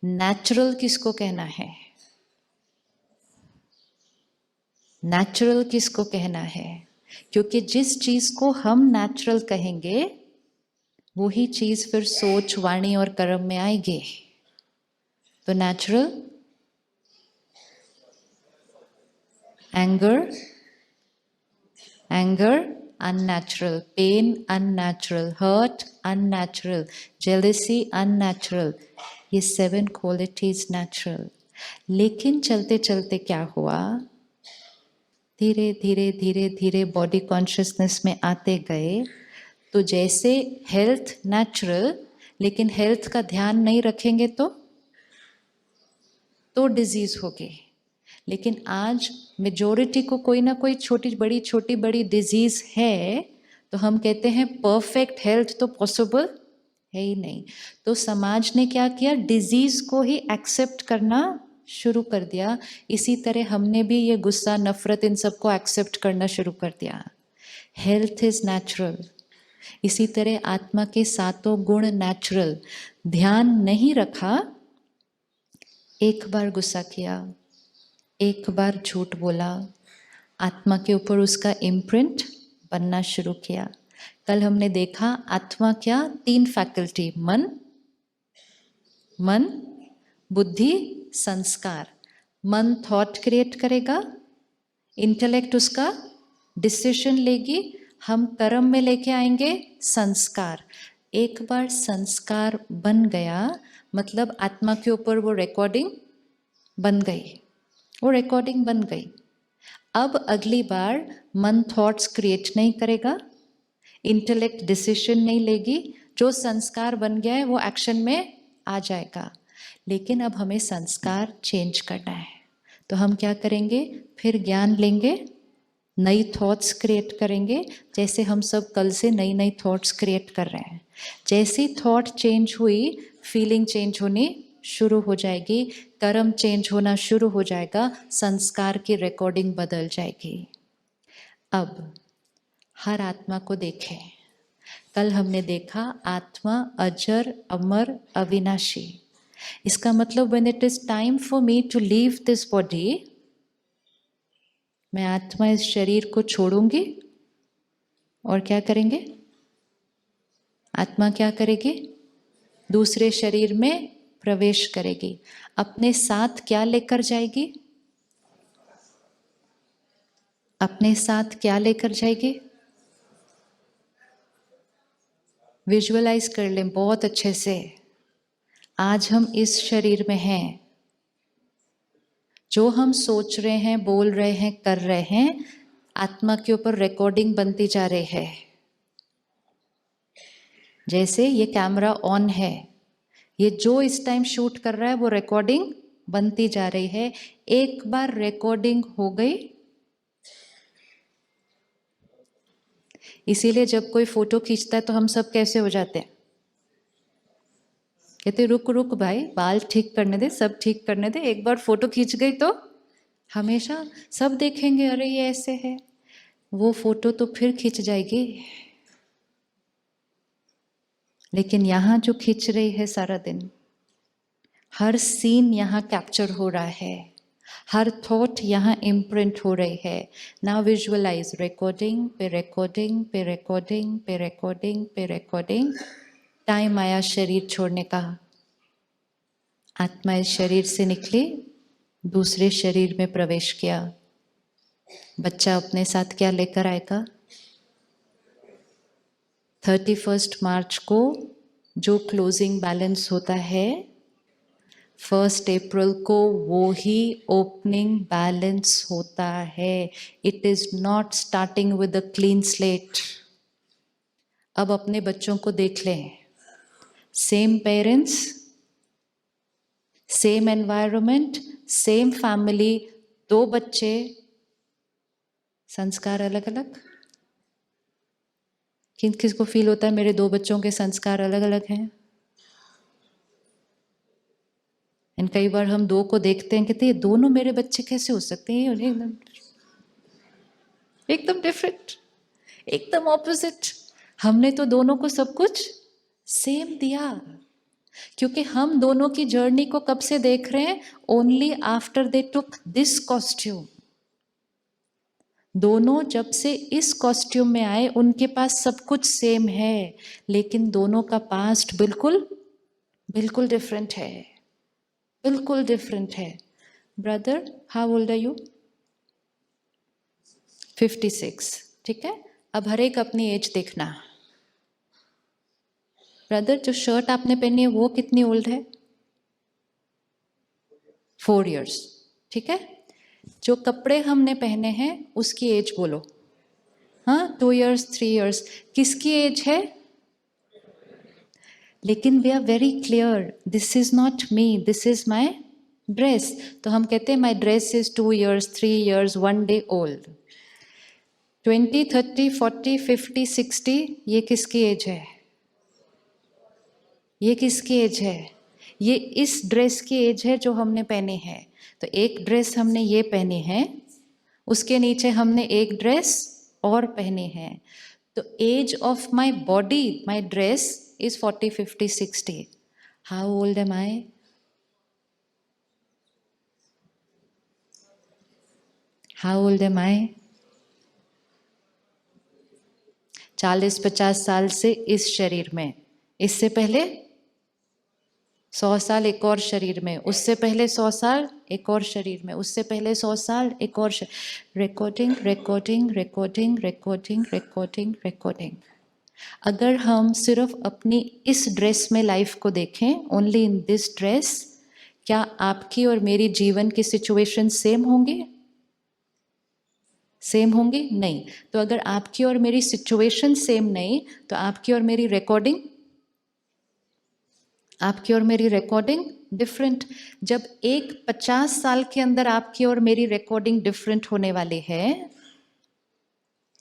Natural किसको कहना है? नेचुरल किसको कहना है? क्योंकि जिस चीज को हम नेचुरल कहेंगे वही चीज फिर सोच, वाणी और कर्म में आएगी। तो natural anger, anger unnatural, pain unnatural, hurt unnatural, jealousy unnatural, ये 7 qualities natural। लेकिन चलते चलते क्या हुआ, धीरे धीरे धीरे धीरे बॉडी कॉन्शियसनेस में आते गए, तो जैसे हेल्थ नेचुरल, लेकिन हेल्थ का ध्यान नहीं रखेंगे तो डिजीज होगी। लेकिन आज मेजॉरिटी को कोई ना कोई छोटी बड़ी डिजीज है, तो हम कहते हैं परफेक्ट हेल्थ तो पॉसिबल है ही नहीं। तो समाज ने क्या किया, डिजीज को ही एक्सेप्ट करना शुरू कर दिया। इसी तरह हमने भी ये गुस्सा, नफरत, इन सबको एक्सेप्ट करना शुरू कर दिया। Health is natural. इसी तरह आत्मा के 7 गुण नेचुरल। ध्यान नहीं रखा, एक बार गुस्सा किया, एक बार झूठ बोला, आत्मा के ऊपर उसका इम्प्रिंट बनना शुरू किया। कल हमने देखा आत्मा क्या, 3 फैकल्टी, मन, बुद्धि, संस्कार। मन थॉट क्रिएट करेगा, इंटेलेक्ट उसका डिसीजन लेगी, हम कर्म में लेके आएंगे संस्कार। एक बार संस्कार बन गया मतलब आत्मा के ऊपर वो रिकॉर्डिंग बन गई, वो रिकॉर्डिंग बन गई। अब अगली बार मन थॉट्स क्रिएट नहीं करेगा, इंटेलेक्ट डिसीजन नहीं लेगी, जो संस्कार बन गया है वो एक्शन में आ जाएगा। लेकिन अब हमें संस्कार चेंज करना है, तो हम क्या करेंगे, फिर ज्ञान लेंगे, नई थॉट्स क्रिएट करेंगे। जैसे हम सब कल से नई नई थॉट्स क्रिएट कर रहे हैं, जैसी थॉट चेंज हुई फीलिंग चेंज होनी शुरू हो जाएगी, कर्म चेंज होना शुरू हो जाएगा, संस्कार की रिकॉर्डिंग बदल जाएगी। अब हर आत्मा को देखें। कल हमने देखा आत्मा अजर, अमर, अविनाशी। इसका मतलब when it is time for me to leave this body, मैं आत्मा इस शरीर को छोड़ूंगी और क्या करेंगे, आत्मा क्या करेगी, दूसरे शरीर में प्रवेश करेगी। अपने साथ क्या लेकर जाएगी, अपने साथ क्या लेकर जाएगी, विजुअलाइज कर लें बहुत अच्छे से। आज हम इस शरीर में हैं, जो हम सोच रहे हैं, बोल रहे हैं, कर रहे हैं, आत्मा के ऊपर रिकॉर्डिंग बनती जा रही है। जैसे ये कैमरा ऑन है, ये जो इस टाइम शूट कर रहा है वो रिकॉर्डिंग बनती जा रही है। एक बार रिकॉर्डिंग हो गई, इसीलिए जब कोई फोटो खींचता है तो हम सब कैसे हो जाते हैं, कहते रुक रुक भाई, बाल ठीक करने दे, सब ठीक करने दे, एक बार फोटो खींच गई तो हमेशा सब देखेंगे, अरे ये ऐसे है। वो फोटो तो फिर खींच जाएगी, लेकिन यहाँ जो खींच रही है सारा दिन, हर सीन यहाँ कैप्चर हो रहा है, हर थॉट यहाँ इम्प्रिंट हो रही है। नाउ विजुअलाइज, रिकॉर्डिंग पे रिकॉर्डिंग पे रिकॉर्डिंग पे रिकॉर्डिंग पे रिकॉर्डिंग। टाइम आया शरीर छोड़ने का, आत्मा इस शरीर से निकली, दूसरे शरीर में प्रवेश किया। बच्चा अपने साथ क्या लेकर आएगा, 31 मार्च को जो क्लोजिंग बैलेंस होता है, 1 अप्रैल को वो ही ओपनिंग बैलेंस होता है। It is not starting with a clean slate. अब अपने बच्चों को देख लें, same parents, same environment, same family, 2 बच्चे, संस्कार अलग अलग। किसको फील होता है मेरे 2 बच्चों के संस्कार अलग अलग हैं? एंड कई बार हम 2 को देखते हैं, कहते हैं ये दोनों मेरे बच्चे कैसे हो सकते हैं, एकदम डिफरेंट, एकदम ऑपोजिट। हमने तो दोनों को सब कुछ सेम दिया, क्योंकि हम दोनों की जर्नी को कब से देख रहे हैं? Only after they took this costume. दोनों जब से इस कॉस्ट्यूम में आए उनके पास सब कुछ सेम है, लेकिन दोनों का पास्ट बिल्कुल बिल्कुल डिफरेंट है, बिल्कुल डिफरेंट है। Brother, how old are you? 56। ठीक है, अब हर एक अपनी एज देखना। ब्रदर, जो शर्ट आपने पहनी है वो कितनी ओल्ड है? 4 years। ठीक है, जो कपड़े हमने पहने हैं उसकी एज बोलो। हाँ, 2 years, 3 years। किसकी एज है? लेकिन we are very clear, this is not me, this is my dress. तो हम कहते हैं my dress is 2 years, 3 years, 1 day old। 20, 30, 40, 50, 60, ये किसकी एज है? ये किसकी एज है? ये इस ड्रेस की एज है जो हमने पहनी है। तो एक ड्रेस हमने ये पहनी है, उसके नीचे हमने एक ड्रेस और पहनी है। तो age of my body, my dress is 40, 50, 60। How old am I? How old am I? 40-50 साल से इस शरीर में, इससे पहले 100 साल एक और शरीर में, उससे पहले 100 साल एक और शरीर में, उससे पहले 100 साल एक और recording recording recording recording recording recording. अगर हम सिर्फ अपनी इस ड्रेस में लाइफ को देखें, ओनली इन दिस ड्रेस, क्या आपकी और मेरी जीवन की सिचुएशन सेम होंगी? सेम होंगी? नहीं। तो अगर आपकी और मेरी सिचुएशन सेम नहीं, तो आपकी और मेरी रिकॉर्डिंग, आपकी और मेरी रिकॉर्डिंग डिफरेंट। जब एक 50 साल के अंदर आपकी और मेरी रिकॉर्डिंग डिफरेंट होने वाली है,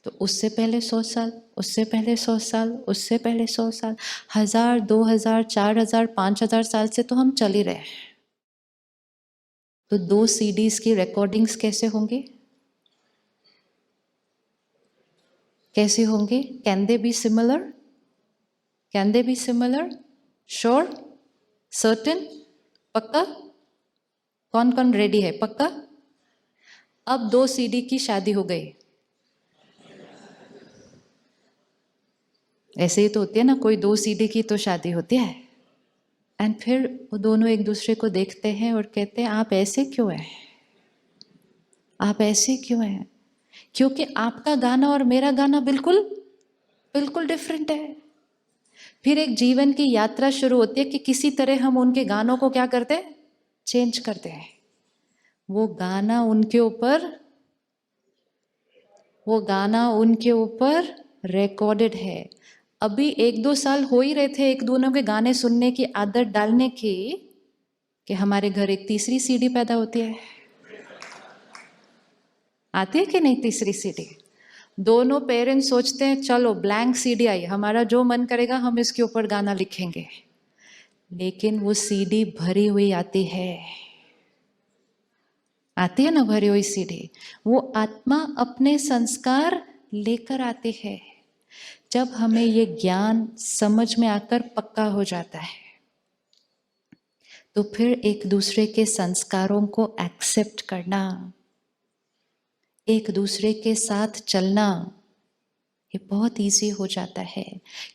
तो उससे पहले 100 साल, उससे पहले 100 साल, उससे पहले 100 साल, 1000, 2000, 4000, 5000 साल से तो हम चल ही रहे हैं। तो 2 CDs की रिकॉर्डिंग्स कैसे होंगी? कैसे होंगे? Can they be similar? Can they be similar? Sure? Certain? पक्का? कौन कौन रेडी है? पक्का? अब 2 CD की शादी हो गई। ऐसे ही तो होती है ना, कोई 2 CD की तो शादी होती है। एंड फिर वो दोनों एक दूसरे को देखते हैं और कहते हैं आप ऐसे क्यों हैं? आप ऐसे क्यों हैं? क्योंकि आपका गाना और मेरा गाना बिल्कुल बिल्कुल डिफरेंट है। फिर एक जीवन की यात्रा शुरू होती है कि किसी तरह हम उनके गानों को क्या करते हैं? चेंज करते हैं। वो गाना उनके ऊपर, वो गाना उनके ऊपर रिकॉर्डेड है। अभी 1-2 साल हो ही रहे थे एक दोनों के गाने सुनने की आदत डालने की, कि हमारे घर एक तीसरी सीडी पैदा होती है। आती है कि नहीं तीसरी सीडी? दोनों पेरेंट्स सोचते हैं चलो ब्लैंक सीडी आई, हमारा जो मन करेगा हम इसके ऊपर गाना लिखेंगे। लेकिन वो सीडी भरी हुई आती है, आती है ना भरी हुई सीडी। वो आत्मा अपने संस्कार लेकर आती है। जब हमें ये ज्ञान समझ में आकर पक्का हो जाता है, तो फिर एक दूसरे के संस्कारों को एक्सेप्ट करना, एक दूसरे के साथ चलना, ये बहुत इजी हो जाता है।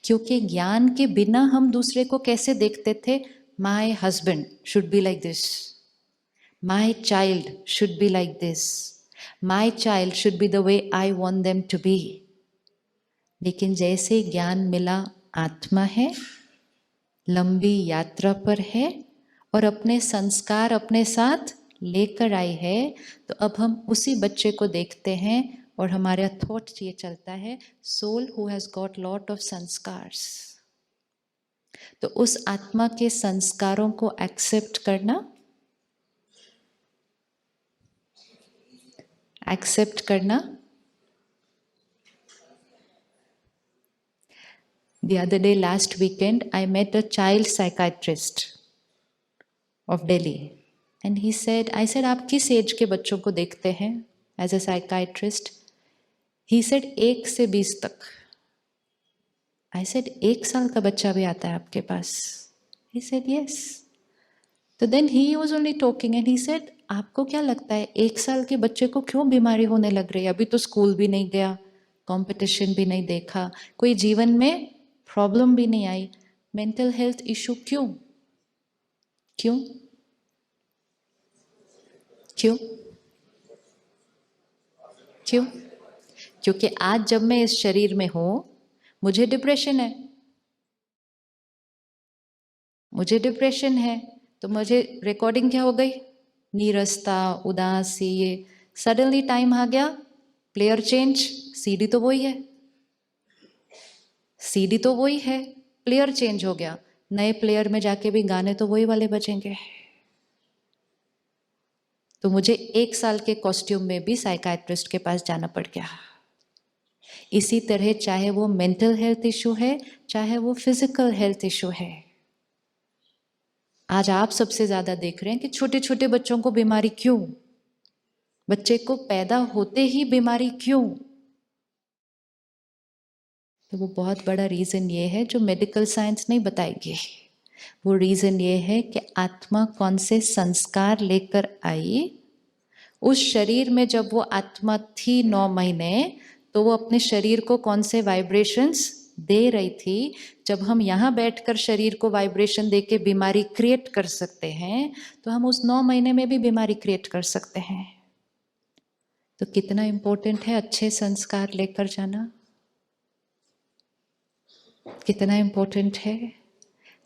क्योंकि ज्ञान के बिना हम दूसरे को कैसे देखते थे? My husband should be like this, my child should be like this, my child should be the way I want them to be. लेकिन जैसे ज्ञान मिला, आत्मा है, लंबी यात्रा पर है और अपने संस्कार अपने साथ लेकर आई है, तो अब हम उसी बच्चे को देखते हैं और हमारा थॉट ये चलता है, soul who has got lot of sanskars. तो उस आत्मा के संस्कारों को एक्सेप्ट करना, एक्सेप्ट करना। The other day, last weekend, I met a child psychiatrist of Delhi. And he said, I said, आप किस एज के बच्चों को देखते हैं as a psychiatrist? He said, 1 से 20 तक। I said, 1 साल का बच्चा भी आता है आपके पास? He said, yes. तो then he was only talking and he said, आपको क्या लगता है 1 साल के बच्चे को क्यों बीमारी होने लग रही है? अभी तो स्कूल भी नहीं गया, कंपटीशन भी नहीं देखा, कोई जीवन में प्रॉब्लम भी नहीं आई, मेंटल हेल्थ इशू क्यों? क्यों? क्यों? क्यों? क्योंकि आज जब मैं इस शरीर में हूं, मुझे डिप्रेशन है, मुझे डिप्रेशन है, तो मुझे रिकॉर्डिंग क्या हो गई? नीरसता, उदासी, ये सडनली टाइम आ गया, प्लेयर चेंज, सीडी तो वही है, सीडी तो वही है, प्लेयर चेंज हो गया, नए प्लेयर में जाके भी गाने तो वही वाले बजेंगे। तो मुझे 1 साल के कॉस्ट्यूम में भी साइकाइट्रिस्ट के पास जाना पड़ गया। इसी तरह चाहे वो मेंटल हेल्थ इशू है, चाहे वो फिजिकल हेल्थ इशू है, आज आप सबसे ज्यादा देख रहे हैं कि छोटे छोटे बच्चों को बीमारी क्यों? बच्चे को पैदा होते ही बीमारी क्यों? तो वो बहुत बड़ा रीजन ये है जो मेडिकल साइंस नहीं बताएगी। वो रीजन ये है कि आत्मा कौन से संस्कार लेकर आई, उस शरीर में जब वो आत्मा थी 9 महीने, तो वो अपने शरीर को कौन से वाइब्रेशंस दे रही थी। जब हम यहाँ बैठकर शरीर को वाइब्रेशन देके बीमारी क्रिएट कर सकते हैं, तो हम उस 9 महीने में भी बीमारी क्रिएट कर सकते हैं। तो कितना इम्पोर्टेंट है अच्छे संस्कार लेकर जाना, कितना इम्पोर्टेंट है।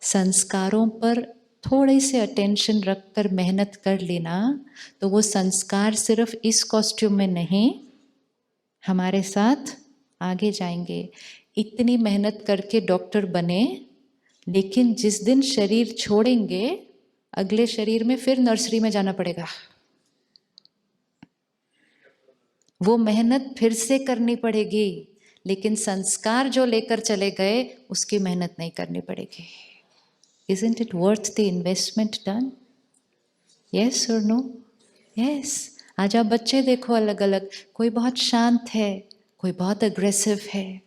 संस्कारों पर थोड़े से अटेंशन रखकर मेहनत कर लेना, तो वो संस्कार सिर्फ इस कॉस्ट्यूम में नहीं, हमारे साथ आगे जाएंगे। इतनी मेहनत करके डॉक्टर बने, लेकिन जिस दिन शरीर छोड़ेंगे, अगले शरीर में फिर नर्सरी में जाना पड़ेगा, वो मेहनत फिर से करनी पड़ेगी, लेकिन संस्कार जो लेकर चले गए उसकी मेहनत नहीं करनी पड़ेगी। Isn't it worth the investment done? Yes or no? Yes. आज आप बच्चे देखो अलग अलग, कोई बहुत शांत है, कोई बहुत अग्रेसिव है,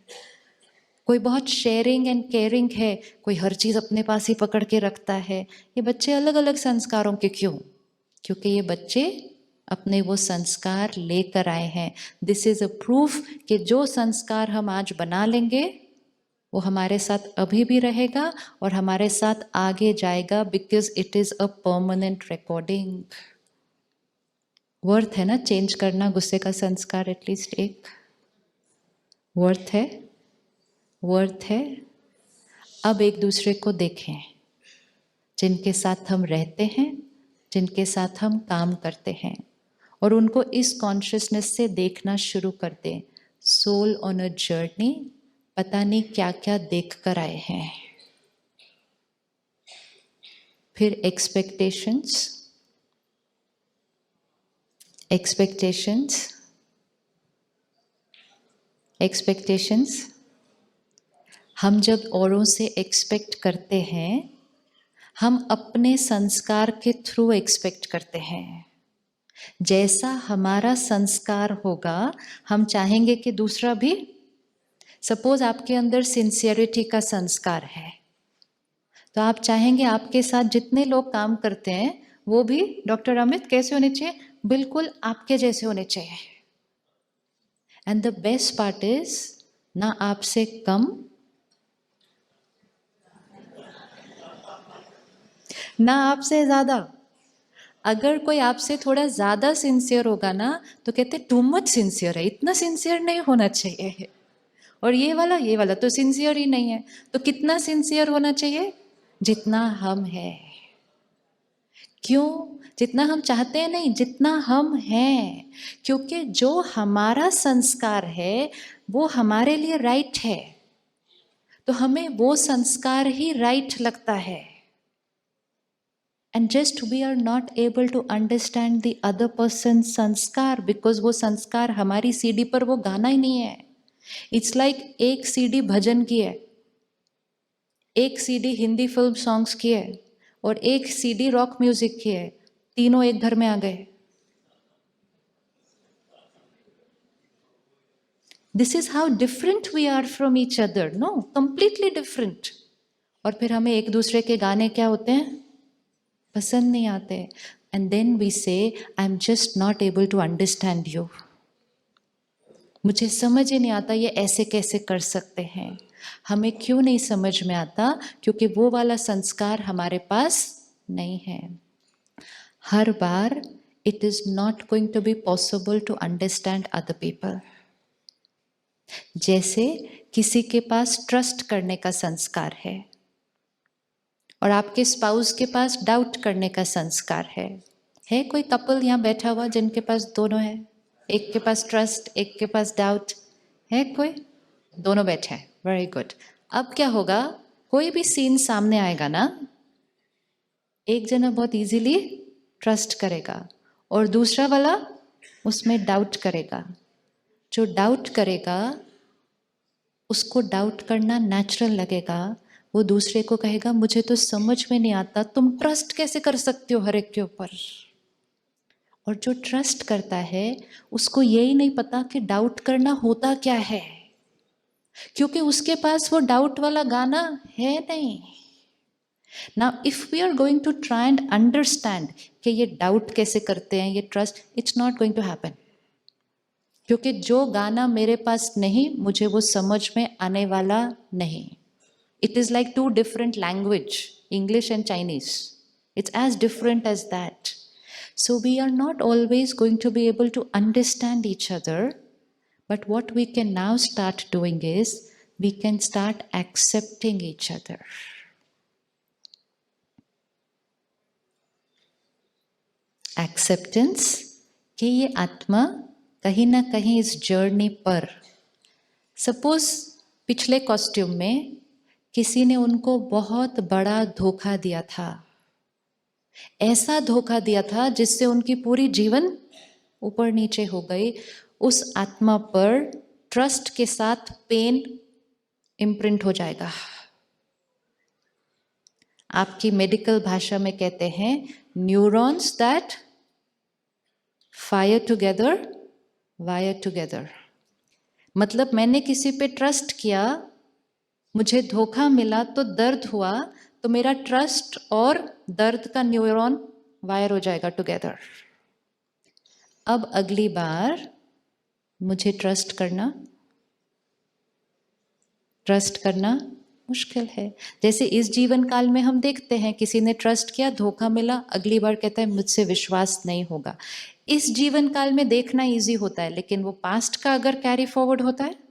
कोई बहुत शेयरिंग एंड केयरिंग है, कोई हर चीज अपने पास ही पकड़ के रखता है। ये बच्चे अलग अलग संस्कारों के क्यों? क्योंकि ये बच्चे अपने वो संस्कार लेकर आए हैं। दिस इज अ प्रूफ कि जो संस्कार हम आज बना लेंगे वो हमारे साथ अभी भी रहेगा और हमारे साथ आगे जाएगा, because it is a permanent recording. Worth है ना चेंज करना गुस्से का संस्कार, एटलीस्ट एक वर्थ है, वर्थ है। अब एक दूसरे को देखें, जिनके साथ हम रहते हैं, जिनके साथ हम काम करते हैं, और उनको इस कॉन्शियसनेस से देखना शुरू कर दें। सोल ऑन अ जर्नी, पता नहीं क्या क्या देख कर आए हैं। फिर एक्सपेक्टेशंस, एक्सपेक्टेशंस, एक्सपेक्टेशंस। हम जब औरों से एक्सपेक्ट करते हैं, हम अपने संस्कार के थ्रू एक्सपेक्ट करते हैं। जैसा हमारा संस्कार होगा, हम चाहेंगे कि दूसरा भी। सपोज आपके अंदर सिंसियरिटी का संस्कार है, तो आप चाहेंगे आपके साथ जितने लोग काम करते हैं वो भी डॉक्टर अमित कैसे होने चाहिए, बिल्कुल आपके जैसे होने चाहिए। And the best part is, ना आपसे कम ना आपसे ज्यादा। अगर कोई आपसे थोड़ा ज्यादा सिंसियर होगा ना, तो कहते टू मच सिंसियर है, इतना सिंसियर नहीं होना चाहिए। और ये वाला तो सिंसियर ही नहीं है। तो कितना सिंसियर होना चाहिए? जितना हम हैं। क्यों? जितना हम चाहते हैं नहीं, जितना हम हैं। क्योंकि जो हमारा संस्कार है वो हमारे लिए राइट है, तो हमें वो संस्कार ही राइट लगता है। And just we are not able to understand the other person's संस्कार, because वो संस्कार हमारी सीडी पर वो गाना ही नहीं है। It's like एक सीडी भजन की है, एक सीडी हिंदी फिल्म सॉन्ग्स की है, और एक सीडी रॉक म्यूजिक की है। तीनों एक घर में आ गए। This is how different we are from each other. No, completely different. और फिर हमें एक दूसरे के गाने क्या होते हैं, पसंद नहीं आते, and then we say I am just not able to understand you, मुझे समझ ही नहीं आता ये ऐसे कैसे कर सकते हैं। हमें क्यों नहीं समझ में आता? क्योंकि वो वाला संस्कार हमारे पास नहीं है। हर बार it is not going to be possible to understand other people. जैसे किसी के पास ट्रस्ट करने का संस्कार है और आपके स्पाउस के पास डाउट करने का संस्कार है कोई कपल यहाँ बैठा हुआ जिनके पास दोनों है? एक के पास ट्रस्ट, एक के पास डाउट है कोई? दोनों बैठे हैं, वेरी गुड। अब क्या होगा, कोई भी सीन सामने आएगा ना, एक जना बहुत इजीली ट्रस्ट करेगा और दूसरा वाला उसमें डाउट करेगा। जो डाउट करेगा उसको डाउट करना नेचुरल लगेगा, वो दूसरे को कहेगा मुझे तो समझ में नहीं आता, तुम ट्रस्ट कैसे कर सकते हो हर एक के ऊपर। और जो ट्रस्ट करता है उसको यही नहीं पता कि डाउट करना होता क्या है, क्योंकि उसके पास वो डाउट वाला गाना है नहीं। Now if we are going to try and understand कि ये डाउट कैसे करते हैं, ये trust, it's not going to happen, क्योंकि जो गाना मेरे पास नहीं मुझे वो समझ में आने वाला नहीं। It is like two different language, English and Chinese. It's as different as that. So we are not always going to be able to understand each other, but what we can now start doing is we can start accepting each other. Acceptance कि ये आत्मा कहीं ना कहीं इस journey पर, suppose पिछले costume में किसी ने उनको बहुत बड़ा धोखा दिया था, ऐसा धोखा दिया था जिससे उनकी पूरी जीवन ऊपर नीचे हो गई। उस आत्मा पर ट्रस्ट के साथ पेन इम्प्रिंट हो जाएगा। आपकी मेडिकल भाषा में कहते हैं neurons that fire together wire together. मतलब मैंने किसी पे ट्रस्ट किया, मुझे धोखा मिला तो दर्द हुआ, तो मेरा ट्रस्ट और दर्द का न्यूरॉन वायर हो जाएगा टुगेदर। अब अगली बार मुझे ट्रस्ट करना मुश्किल है। जैसे इस जीवन काल में हम देखते हैं किसी ने ट्रस्ट किया, धोखा मिला, अगली बार कहता है मुझसे विश्वास नहीं होगा। इस जीवन काल में देखना इजी होता है, लेकिन वो पास्ट का अगर कैरी फॉरवर्ड होता है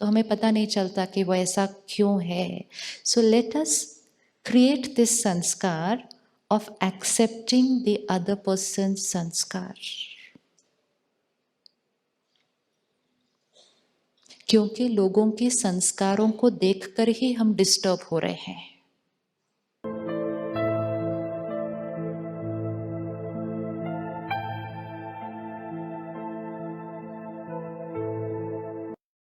तो हमें पता नहीं चलता कि वो ऐसा क्यों है। So let us create this sanskar of accepting the other person sanskar, क्योंकि लोगों के संस्कारों को देखकर ही हम डिस्टर्ब हो रहे हैं।